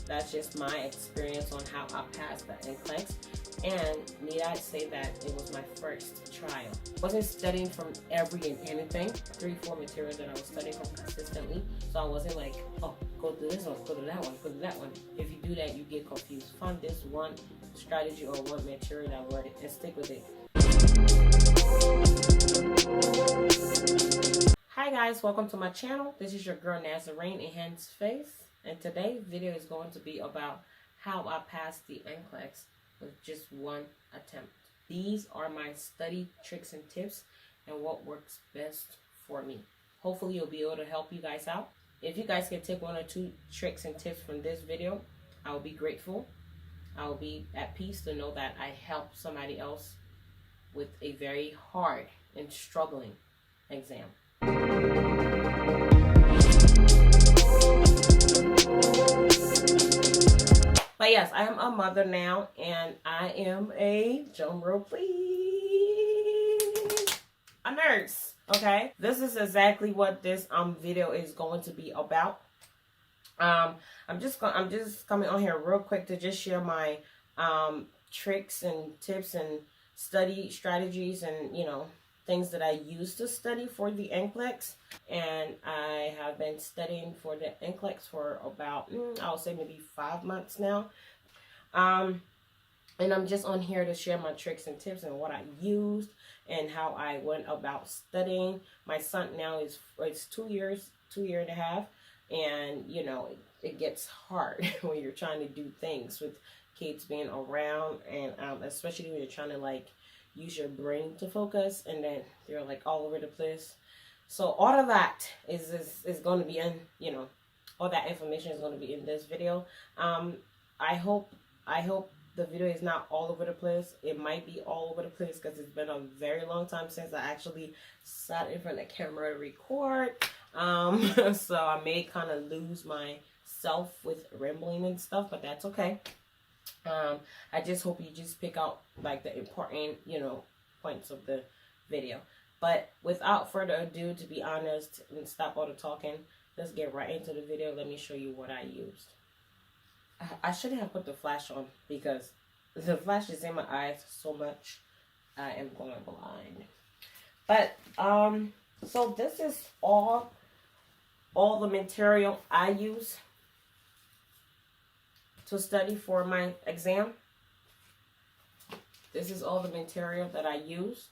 That's just my experience on how I passed the NCLEX. And need I say that it was my first trial. I wasn't studying from every and anything. 3-4 materials that I was studying from consistently. So I wasn't like, oh, go to this one, go to that one, go to that one. If you do that, you get confused. Find this one strategy or one material that works and stick with it. Hi guys, welcome to my channel. This is your girl Nazarine LPN, and today's video is going to be about how I passed the NCLEX with just one attempt. These are my study tricks and tips and what works best for me. Hopefully you'll be able to help you guys out. If you guys can take 1 or 2 tricks and tips from this video, I will be grateful. I will be at peace to know that I helped somebody else with a very hard and struggling exam. But yes, I am a mother now, and I am a, drum roll please, a nurse. Okay, this is exactly what this video is going to be about. I'm just coming on here real quick to just share my tricks and tips and study strategies and things that I used to study for the NCLEX. And I have been studying for the NCLEX for about, I'll say maybe 5 months now. And I'm just on here to share my tricks and tips and what I used and how I went about studying. My son now is 2 years, 2 and a half. And, it gets hard when you're trying to do things with kids being around. And especially when you're trying to, use your brain to focus, and then they're all over the place. So all of that is going to be in, all that information is going to be in this video. I hope the video is not all over the place. It might be all over the place because it's been a very long time since I actually sat in front of the camera to record. So I may kind of lose myself with rambling and stuff, but that's okay. I just hope you just pick out the important, points of the video. But without further ado, to be honest, and stop all the talking, let's get right into the video. Let me show you what I used. I shouldn't have put the flash on because the flash is in my eyes so much. I am going blind. But so this is all the material I use to study for my exam. This is all the material that I use.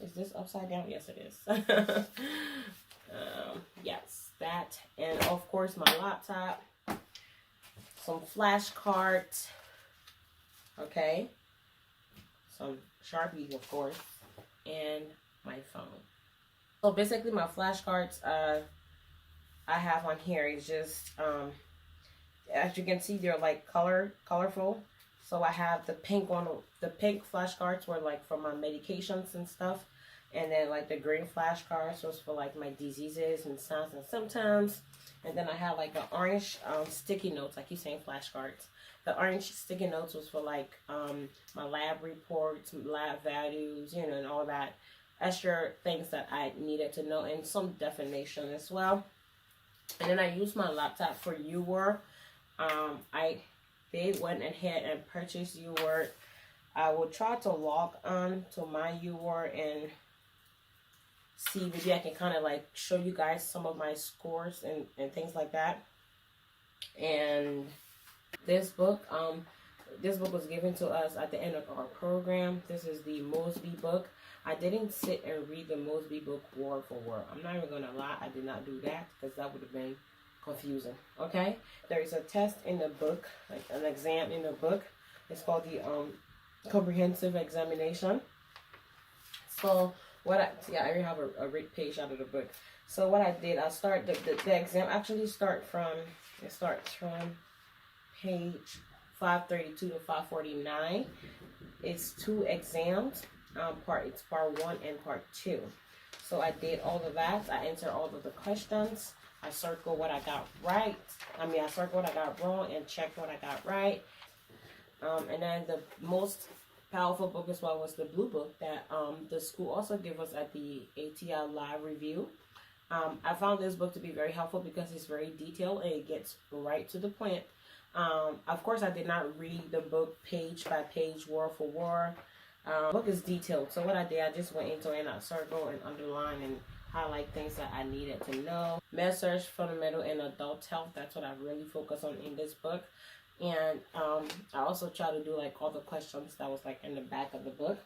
Is this upside down? Yes, it is. Yes, that. And of course my laptop. Some flashcards. Okay. Some Sharpies, of course. And my phone. So basically my flashcards, I have on here is just as you can see, they're colorful. So I have the pink one, the pink flashcards were for my medications and stuff, and then the green flashcards was for my diseases and signs and symptoms, and then I have an orange sticky notes. I keep saying flashcards. The orange sticky notes was for my lab reports, lab values, and all that extra things that I needed to know, and some definition as well. And then I used my laptop for UWorld. They went ahead and purchased UWorld. I will try to log on to my UWorld and see, maybe I can kind of show you guys some of my scores and things like that. And this book was given to us at the end of our program. This is the Mosby book. I didn't sit and read the Mosby book word for word. I'm not even going to lie. I did not do that because that would have been confusing. Okay? There is a test in the book, an exam in the book. It's called the comprehensive examination. So I already have a read page out of the book. So what I did, I start the exam actually starts from page 532 to 549. It's 2 exams. It's part 1 and part 2. So I did all of that. I answered all of the questions. I circled what I got right. I circled what I got wrong and checked what I got right. And then the most powerful book as well was the blue book that the school also gave us at the ATL live review. I found this book to be very helpful because it's very detailed and it gets right to the point. Of course, I did not read the book page by page, word for word. The book is detailed, so what I did, I just went into it and I circle and underline and highlight things that I needed to know. Med Surg, fundamental, and adult health. That's what I really focus on in this book. And I also try to do like all the questions that was like in the back of the book.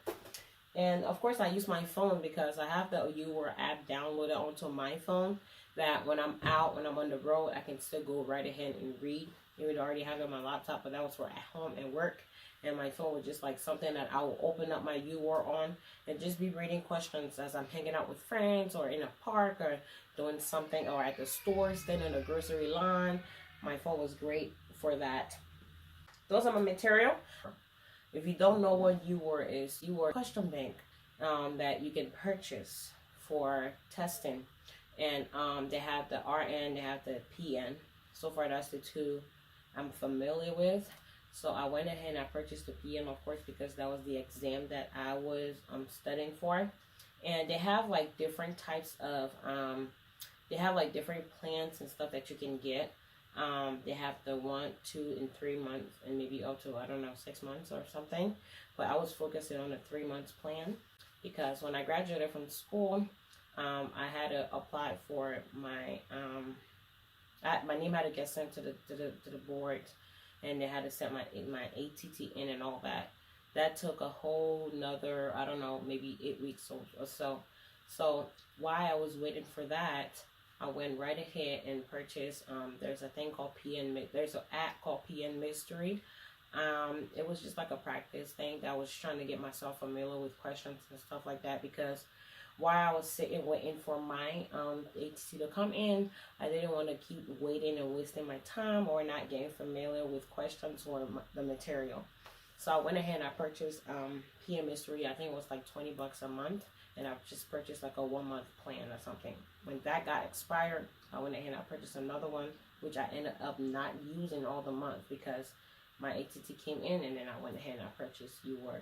And of course, I use my phone because I have the UWorld app downloaded onto my phone. That when I'm out, when I'm on the road, I can still go right ahead and read. Even though I already have it on my laptop, but that was for at home and work. And my phone was just like something that I will open up my UWorld on and just be reading questions as I'm hanging out with friends or in a park or doing something or at the store, standing in a grocery line. My phone was great for that. Those are my material. If you don't know what UWorld is, UWorld question bank that you can purchase for testing. And they have the RN, they have the PN. So far, that's the two I'm familiar with. So I went ahead and I purchased the PN, of course, because that was the exam that I was studying for. And they have like different types of, they have like different plans and stuff that you can get. They have the 1, 2, and 3 months, and maybe up to, I don't know, 6 months or something. But I was focusing on the 3 months plan because when I graduated from school, I had to apply for my, my name had to get sent to the board, and they had to send my ATT in and all that. That took a whole nother, I don't know, maybe 8 weeks or so. So while I was waiting for that, I went right ahead and purchased, there's a thing called PN, there's an app called PN Mystery. It was just like a practice thing that I was trying to get myself familiar with questions and stuff like that, because while I was sitting waiting for my ATC to come in, I didn't want to keep waiting and wasting my time or not getting familiar with questions or the material. So I went ahead and I purchased PM Mystery. I think it was like $20 a month, and I just purchased like a 1-month plan or something. When that got expired, I went ahead and I purchased another one, which I ended up not using all the month because my ATT came in, and then I went ahead and I purchased UWorld.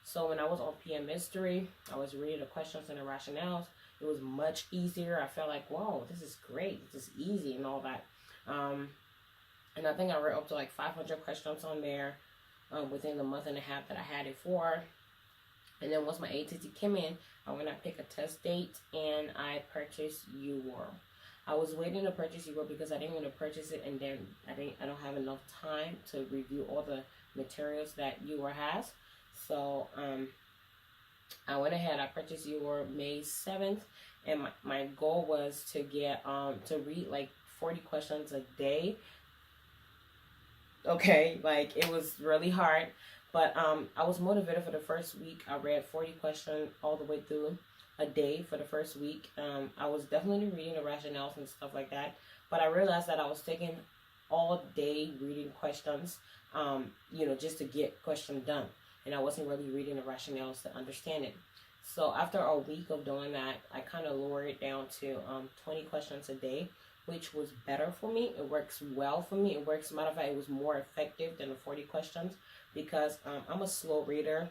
So when I was on PM Mystery, I was reading the questions and the rationales. It was much easier. I felt like, whoa, this is great. This is easy and all that. And I think I read up to like 500 questions on there within the month and a half that I had it for. And then once my ATT came in, I went and picked a test date and I purchased UWorld. I was waiting to purchase UWorld because I didn't want to purchase it and then I don't have enough time to review all the materials that UWorld has. So I went ahead, I purchased UWorld May 7th, and my goal was to get to read like 40 questions a day. Okay, like it was really hard, but I was motivated for the first week. I read 40 questions all the way through a day for the first week. I was definitely reading the rationales and stuff like that, but I realized that I was taking all day reading questions, you know, just to get questions done. And I wasn't really reading the rationales to understand it. So after a week of doing that, I kind of lowered it down to 20 questions a day, which was better for me. It works well for me. It works, matter of fact, it was more effective than the 40 questions because I'm a slow reader.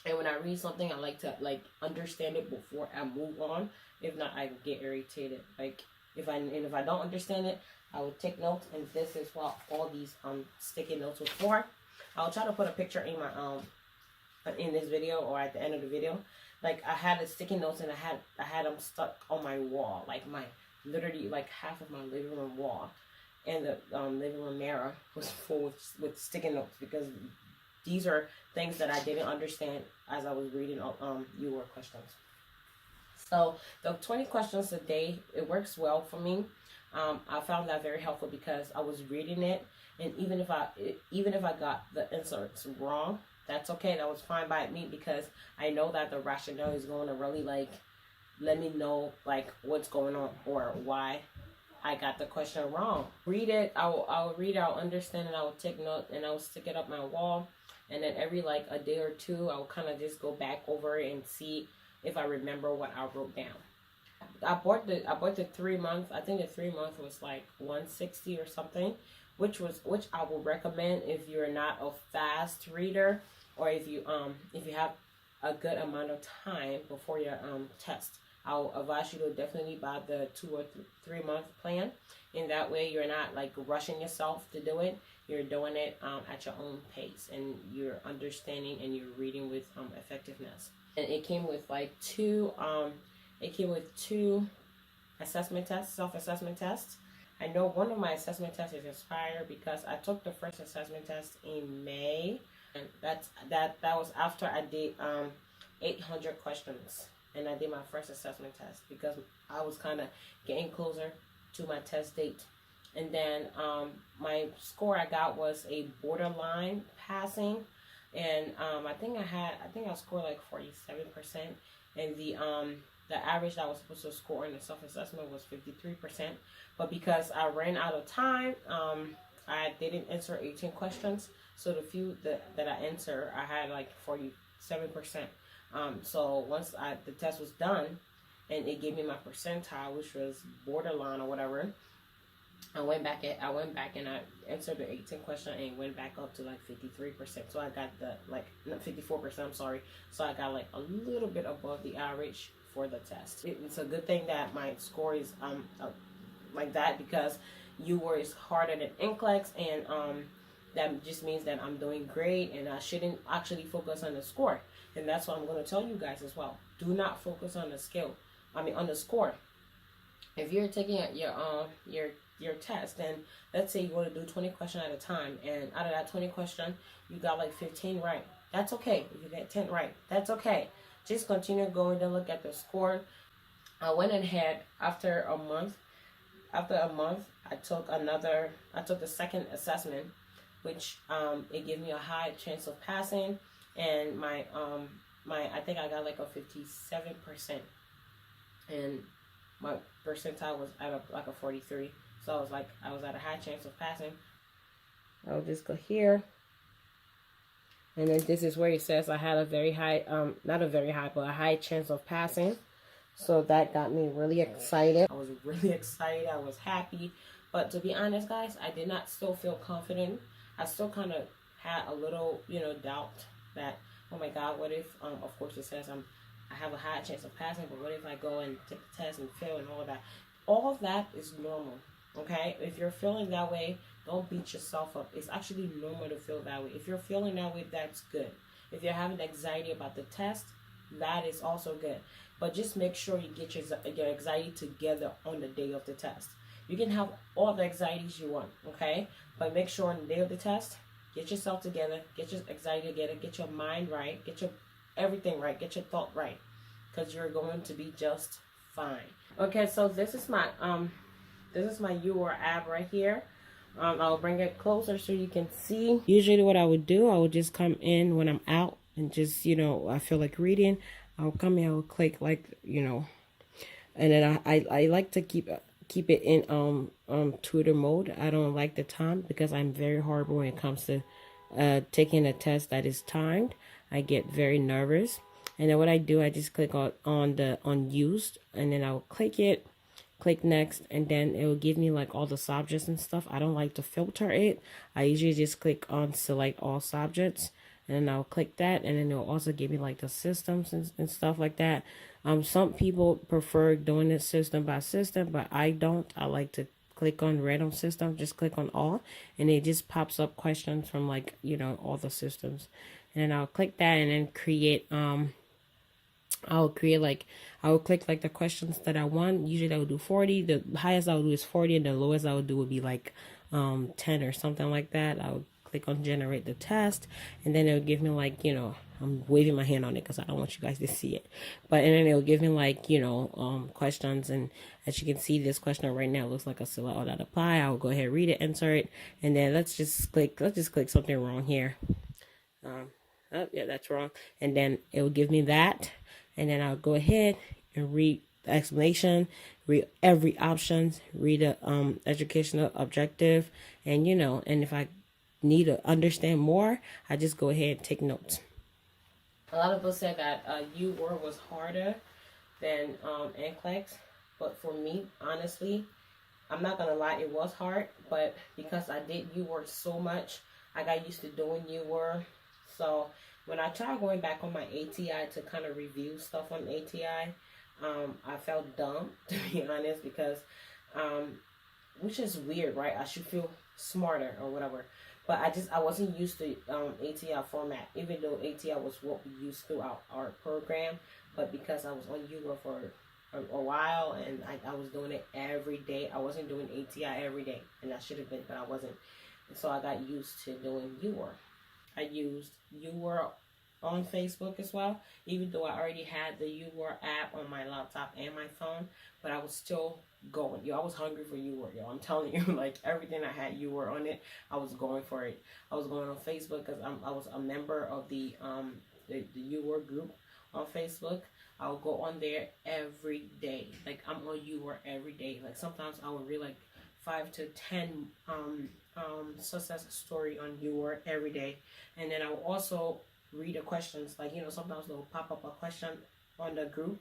And when I read something, I like to like understand it before I move on. If not, I get irritated. Like if I don't understand it, I will take notes. And this is what all these sticky notes were for. I'll try to put a picture in my in this video or at the end of the video. Like I had the sticky notes and I had them stuck on my wall, like my literally like half of my living room wall, and the living room mirror was full with sticky notes because these are things that I didn't understand as I was reading UWorld questions. So the 20 questions a day, it works well for me. I found that very helpful because I was reading it. And even if I got the inserts wrong, that's okay. That was fine by me because I know that the rationale is going to really like let me know like what's going on or why I got the question wrong. Read it. I'll read it. I'll understand it. I will take note and I will stick it up my wall. And then every like a day or two, I'll kind of just go back over it and see if I remember what I wrote down. I bought the 3 month. I think the 3 month was like $160 or something. Which I will recommend if you're not a fast reader or if you have a good amount of time before your test. I'll advise you to definitely buy the 2 or 3 month plan. And that way you're not like rushing yourself to do it. You're doing it at your own pace, and you're understanding and you're reading with effectiveness. And it came with like two assessment tests, self-assessment tests. I know one of my assessment tests is expired because I took the first assessment test in May, and that was after I did 800 questions, and I did my first assessment test because I was kind of getting closer to my test date. And then my score I got was a borderline passing, and I think I scored like 47%, and the average that I was supposed to score in the self-assessment was 53%. But because I ran out of time, I didn't answer 18 questions. So the few that I answered, I had like 47%. So once the test was done, and it gave me my percentile, which was borderline or whatever, I went back and I answered the 18 question and went back up to like 53%. So I got not 54%, I'm sorry. So I got like a little bit above the average for the test. It's a good thing that my score is like that, because UWorld is harder than NCLEX, and that just means that I'm doing great, and I shouldn't actually focus on the score. And that's what I'm going to tell you guys as well. Do not focus on on the score. If you're taking your test, and let's say you want to do 20 questions at a time, and out of that 20 question you got like 15 right, that's okay. If you get 10 right, that's okay. Just continue going to look at the score. I went ahead after a month, I took the second assessment, which it gave me a high chance of passing, and my I think I got like a 57%, and my percentile was at like a 43. So I was at a high chance of passing. I'll just go here, and then this is where it says I had a very high, not a very high, but a high chance of passing. So that got me really excited. I was really excited. I was happy. But to be honest, guys, I did not still feel confident. I still kind of had a little, doubt that, oh my God, what if, of course it says I have a high chance of passing, but what if I go and take the test and fail and all that? All of that is normal, okay? If you're feeling that way, don't beat yourself up. It's actually normal to feel that way. If you're feeling that way, that's good. If you're having anxiety about the test, that is also good. But just make sure you get your anxiety together on the day of the test. You can have all the anxieties you want, okay? But make sure on the day of the test, get yourself together, get your anxiety together, get your mind right, get your everything right, get your thought right, because you're going to be just fine. Okay, so this is my UWorld app right here. I'll bring it closer so you can see. Usually what I would do, I would just come in when I'm out and just, I feel like reading. I'll come in, I'll click and then I like to keep it in tutor mode. I don't like the time because I'm very horrible when it comes to taking a test that is timed. I get very nervous. And then what I do, I just click on used, and then I'll click it, click next, and then it will give me like all the subjects and stuff. I don't like to filter it. I usually just click on select all subjects, and then I'll click that, and then it'll also give me like the systems and stuff like that. Some people prefer doing it system by system, but I don't. I like to click on random system, just click on all, and it just pops up questions from like, all the systems. And then I'll click that and then create, I'll click like the questions that I want. Usually I would do 40. The highest I would do is 40, and the lowest I would do would be like 10 or something like that. I would click on generate the test, and then it'll give me like, I'm waving my hand on it because I don't want you guys to see it. But and then it'll give me like, questions, and as you can see, this question right now looks like a select all that apply. I'll go ahead, read it, answer it, and then let's just click something wrong here. Oh yeah, that's wrong. And then it will give me that, and then I'll go ahead and read the explanation, read every option, read the educational objective, and and if I need to understand more, I just go ahead and take notes. A lot of people said that UWorld was harder than NCLEX, but for me, honestly, I'm not gonna lie, it was hard. But because I did UWorld so much, I got used to doing UWorld. So when I tried going back on my ATI to kind of review stuff on ATI, I felt dumb, to be honest, because, which is weird, right? I should feel smarter or whatever. But I wasn't used to ATI format, even though ATI was what we used throughout our program. But because I was on UWorld for a while, and I was doing it every day. I wasn't doing ATI every day, and I should have been, but I wasn't. And so I got used to doing UWorld. I used UWorld on Facebook as well, even though I already had the UWorld app on my laptop and my phone, but I was still going. Yo, I was hungry for UWorld, yo. I'm telling you, like, everything I had UWorld on it, I was going for it. I was going on Facebook because I was a member of the UWorld group on Facebook. I would go on there every day. Like, I'm on UWorld every day. Like, sometimes I would read like 5 to 10 success story on UWorld every day. And then I would also read the questions. Like, you know, sometimes they'll pop up a question on the group,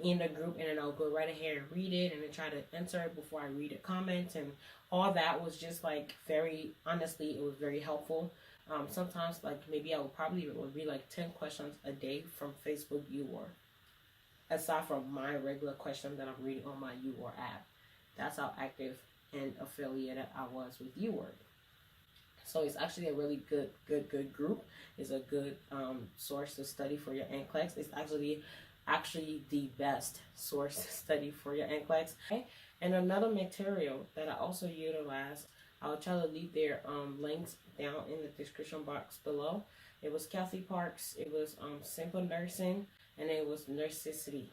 in the group, and then I'll go right ahead and read it and then try to answer it before I read the comments. And all that was just like honestly, it was very helpful. Sometimes, like, maybe I would probably read like 10 questions a day from Facebook UWorld, aside from my regular question that I'm reading on my UWorld app. That's how active and affiliated I was with UWorld. So it's actually a really good group. It's a good source to study for your NCLEX. It's actually the best source to study for your NCLEX. Okay? And another material that I also utilize, I'll try to leave their links down in the description box below. It was Kathy Parks. It was Simple Nursing, and it was Nursicity.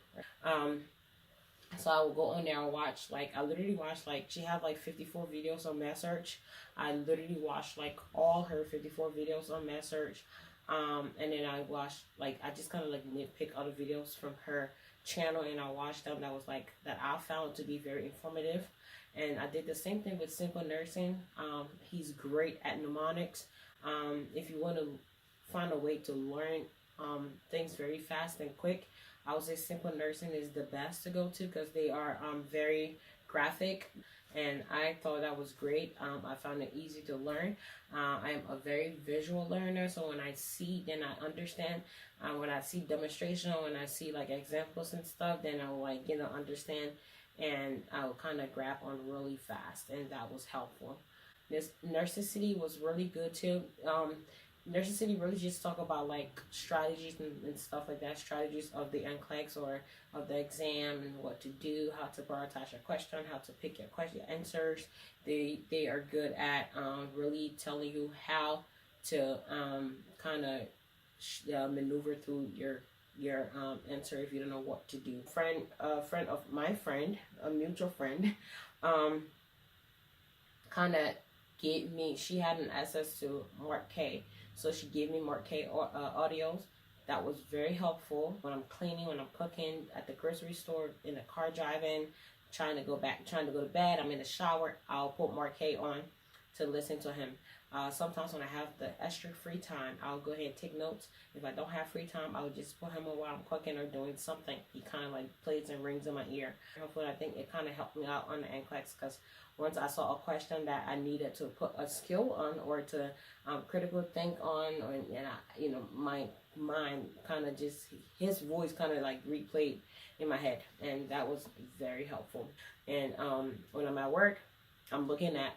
So I will go on there and watch, like, I literally watched, like, she had like 54 videos on MedSearch. I literally watched like all her 54 videos on MedSearch. And then I watched, like, I just kind of like nitpick other videos from her channel, and I watched them that I found to be very informative. And I did the same thing with Simple Nursing. He's great at mnemonics. If you want to find a way to learn things very fast and quick, I would say Simple Nursing is the best to go to, because they are very graphic, and I thought that was great. I found it easy to learn. I am a very visual learner, so when I see, then I understand. When I see demonstration, when I see like examples and stuff, then I'll, like, you know, understand, and I'll kind of grab on really fast, and that was helpful. This Nursicity was really good too. Nursicity really just talk about like strategies and stuff like that, strategies of the NCLEX or of the exam, and what to do, how to prioritize your question, how to pick your question answers. They are good at really telling you how to kind of maneuver through your answer if you don't know what to do. A friend of my friend, a mutual friend, kind of gave me, she had an access to Mark K. So she gave me Mark K audios. That was very helpful when I'm cleaning, when I'm cooking, at the grocery store, in the car driving, trying to go to bed. I'm in the shower. I'll put Mark K on to listen to him. Sometimes when I have the extra free time, I'll go ahead and take notes. If I don't have free time, I'll just put him on while I'm cooking or doing something. He kind of like plays and rings in my ear. Hopefully, I think it kind of helped me out on the NCLEX, because once I saw a question that I needed to put a skill on, or to critical think on, and I, you know, my mind kind of just, his voice kind of like replayed in my head, and that was very helpful. And when I'm at work, I'm looking at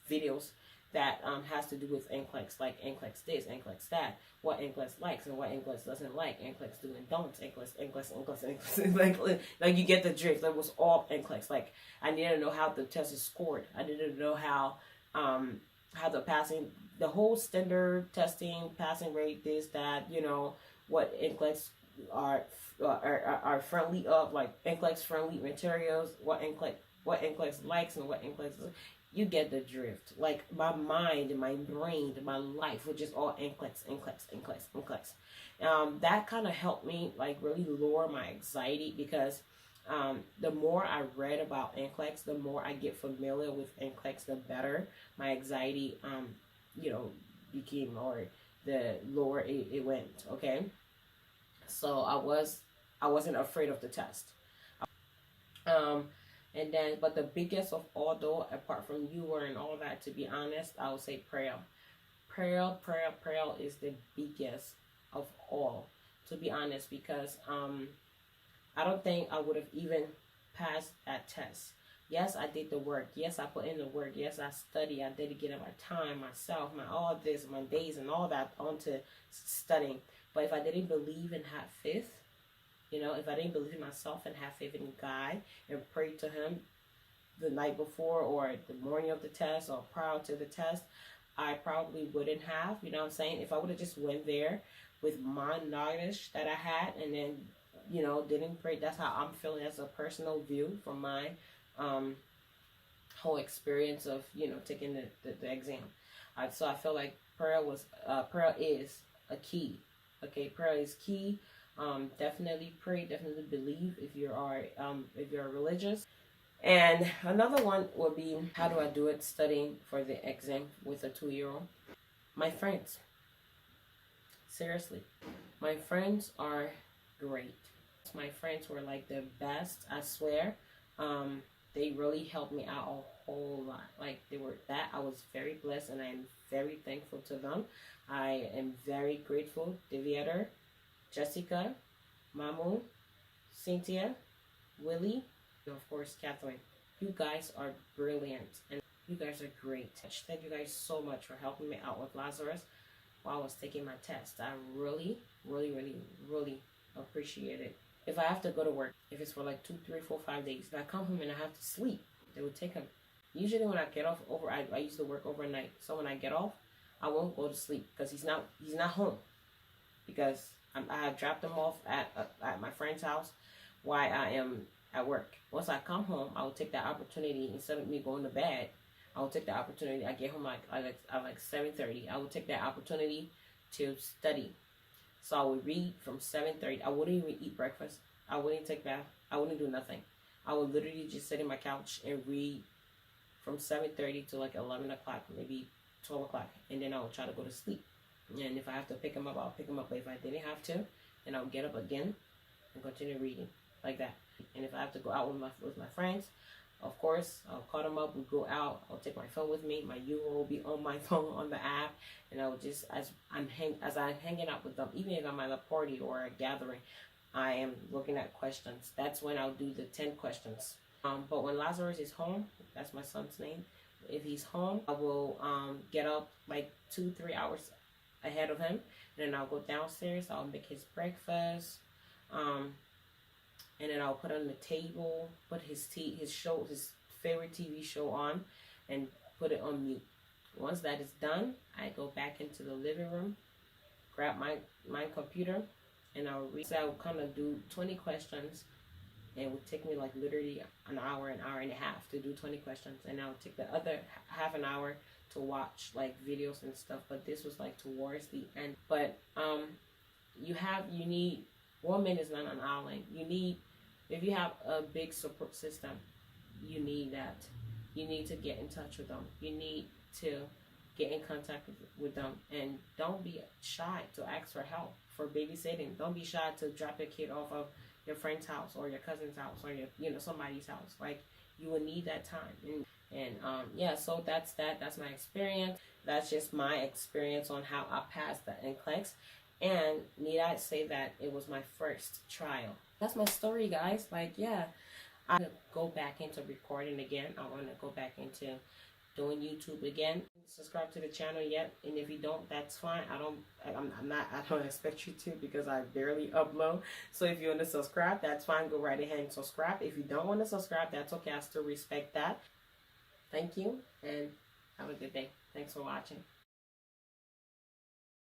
videos that has to do with NCLEX, like NCLEX this, NCLEX that, what NCLEX likes and what NCLEX doesn't like, NCLEX do and don'ts, NCLEX, like you get the drift. That was all NCLEX. Like, I needed to know how the test is scored. I needed to know how the whole standard testing, passing rate, this, that, you know, what NCLEX are friendly of, like NCLEX friendly materials, what NCLEX likes and what NCLEX doesn't. You get the drift. Like, my mind and my brain and my life was just all NCLEX. That kind of helped me, like, really lower my anxiety, because the more I read about NCLEX, the more I get familiar with NCLEX, the better my anxiety, you know, became, or the lower it went. Okay, so I wasn't afraid of the test. And then, but the biggest of all, though, apart from UWorld and all that, to be honest, I would say prayer. Prayer is the biggest of all, to be honest, because I don't think I would have even passed that test. Yes, I did the work. Yes, I put in the work. Yes, I study. I dedicated my time, myself, my all this, my days, and all that onto studying. But if I didn't believe and have faith, if I didn't believe in myself and have faith in God and pray to Him the night before or the morning of the test or prior to the test, I probably wouldn't have. You know what I'm saying? If I would have just went there with my knowledge that I had and then, didn't pray. That's how I'm feeling. That's a personal view from my whole experience of, taking the exam. So I feel like prayer is a key. Okay, prayer is key. Definitely pray, definitely believe if you're religious. And another one would be, how do I do it? Studying for the exam with a 2-year-old. My friends. Seriously. My friends are great. My friends were like the best, I swear. They really helped me out a whole lot. Like, I was very blessed and I'm very thankful to them. I am very grateful. Deviator, Jessica, Mamu, Cynthia, Willie, and of course Catherine. You guys are brilliant and you guys are great. Thank you guys so much for helping me out with Lazarus while I was taking my test. I really, really, really, really appreciate it. If I have to go to work, if it's for like 2, 3, 4, 5 days, if I come home and I have to sleep, they would take him. Usually when I get off I used to work overnight. So when I get off, I won't go to sleep because he's not home. Because I have dropped him off at my friend's house while I am at work. Once I come home, I will take that opportunity. Instead of me going to bed, I will take the opportunity. I get home like 7:30. I will take that opportunity to study. So I would read from 7:30. I wouldn't even eat breakfast. I wouldn't take bath. I wouldn't do nothing. I would literally just sit in my couch and read from 7:30 to like 11 o'clock, maybe 12 o'clock. And then I would try to go to sleep. And if I have to pick him up, I'll pick him up. But if I didn't have to, then I would get up again and continue reading like that. And if I have to go out with my friends, of course, I'll call them up. We go out. I'll take my phone with me. My UWorld will be on my phone on the app, and I will just as I'm hanging out with them, even if I'm at a party or a gathering, I am looking at questions. That's when I'll do the 10 questions. But when Lazarus is home, that's my son's name. If he's home, I will get up like 2-3 hours ahead of him, and then I'll go downstairs. I'll make his breakfast. And then I'll put on the table, put his favorite TV show on, and put it on mute. Once that is done, I go back into the living room, grab my computer, and I'll read. So I'll kind of do 20 questions, and it would take me like literally an hour and a half to do 20 questions, and I'll take the other half an hour to watch like videos and stuff. But this was like towards the end. But you need 1 minute is not an island. If you have a big support system, you need that. You need to get in touch with them. You need to get in contact with them. And don't be shy to ask for help for babysitting. Don't be shy to drop your kid off of your friend's house or your cousin's house or your somebody's house. Like, you will need that time. And yeah, so that's that. That's my experience. That's just my experience on how I passed the NCLEX. And need I say that it was my first trial. That's my story, guys. Like, yeah, I go back into recording again. I want to go back into doing YouTube again. Subscribe to the channel yet, and if you don't, that's fine. I don't expect you to, because I barely upload. So if you want to subscribe, that's fine. Go right ahead and subscribe. If you don't want to subscribe, that's okay. I still respect that. Thank you, and have a good day. Thanks for watching.